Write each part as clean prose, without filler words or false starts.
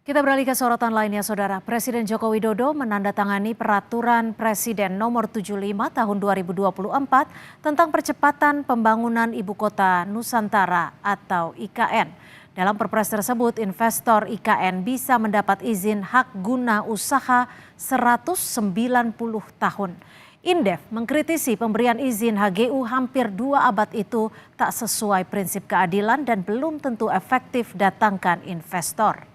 Kita beralih ke sorotan lainnya, Saudara. Presiden Joko Widodo menandatangani Peraturan Presiden Nomor 75 Tahun 2024 tentang percepatan pembangunan Ibu Kota Nusantara atau IKN. Dalam Perpres tersebut, investor IKN bisa mendapat izin hak guna usaha 190 tahun. Indef mengkritisi pemberian izin HGU hampir 2 abad itu tak sesuai prinsip keadilan dan belum tentu efektif datangkan investor.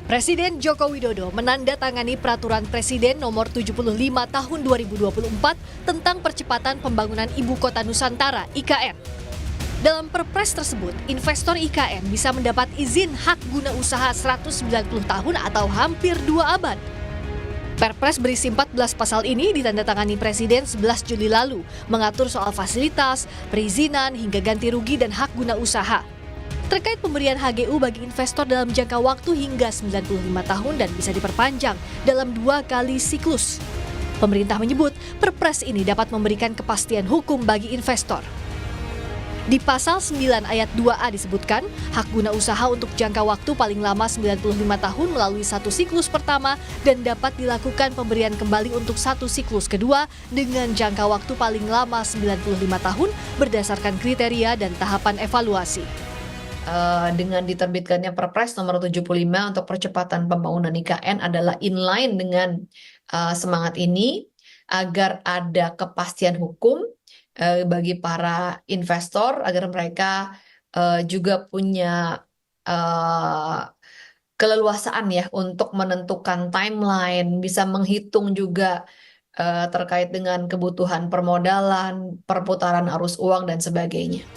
Presiden Joko Widodo menandatangani Peraturan Presiden Nomor 75 Tahun 2024 tentang percepatan pembangunan Ibu Kota Nusantara (IKN). Dalam Perpres tersebut, investor IKN bisa mendapat izin hak guna usaha 190 tahun atau hampir 2 abad. Perpres berisi 14 pasal ini ditandatangani Presiden 11 Juli lalu, mengatur soal fasilitas, perizinan, hingga ganti rugi dan hak guna usaha. Terkait pemberian HGU bagi investor dalam jangka waktu hingga 95 tahun dan bisa diperpanjang dalam 2 kali siklus. Pemerintah menyebut Perpres ini dapat memberikan kepastian hukum bagi investor. Di pasal 9 ayat 2A disebutkan, hak guna usaha untuk jangka waktu paling lama 95 tahun melalui 1 siklus pertama dan dapat dilakukan pemberian kembali untuk 1 siklus kedua dengan jangka waktu paling lama 95 tahun berdasarkan kriteria dan tahapan evaluasi. Dengan diterbitkannya Perpres nomor 75 untuk percepatan pembangunan IKN adalah inline dengan semangat ini agar ada kepastian hukum bagi para investor agar mereka juga punya keleluasaan ya untuk menentukan timeline, bisa menghitung juga terkait dengan kebutuhan permodalan, perputaran arus uang dan sebagainya.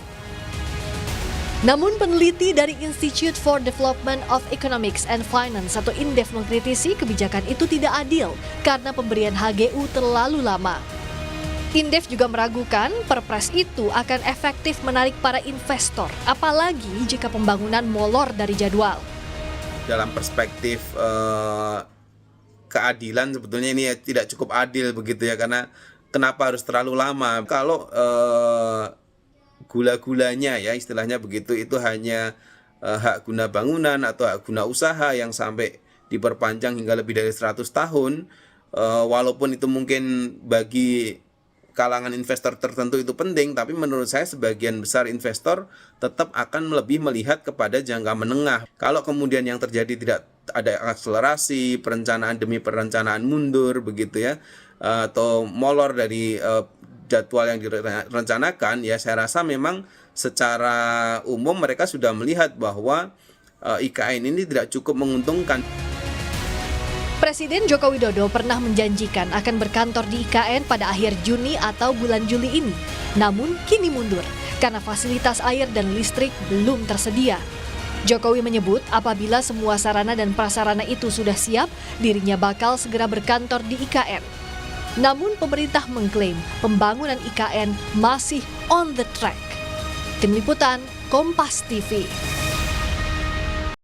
Namun peneliti dari Institute for Development of Economics and Finance atau Indef mengkritisi kebijakan itu tidak adil karena pemberian HGU terlalu lama. Indef juga meragukan Perpres itu akan efektif menarik para investor, apalagi jika pembangunan molor dari jadwal. Dalam perspektif keadilan sebetulnya ini tidak cukup adil begitu ya, karena kenapa harus terlalu lama? Kalau gula-gulanya ya istilahnya begitu, itu hanya hak guna bangunan atau hak guna usaha yang sampai diperpanjang hingga lebih dari 100 tahun, walaupun itu mungkin bagi kalangan investor tertentu itu penting, tapi menurut saya sebagian besar investor tetap akan lebih melihat kepada jangka menengah. Kalau kemudian yang terjadi tidak ada akselerasi, perencanaan demi perencanaan mundur begitu ya, atau molor dari jadwal yang direncanakan, ya saya rasa memang secara umum mereka sudah melihat bahwa IKN ini tidak cukup menguntungkan. Presiden Joko Widodo pernah menjanjikan akan berkantor di IKN pada akhir Juni atau bulan Juli ini. Namun kini mundur karena fasilitas air dan listrik belum tersedia. Jokowi menyebut apabila semua sarana dan prasarana itu sudah siap, dirinya bakal segera berkantor di IKN. Namun pemerintah mengklaim pembangunan IKN masih on the track. Tim Liputan, Kompas TV.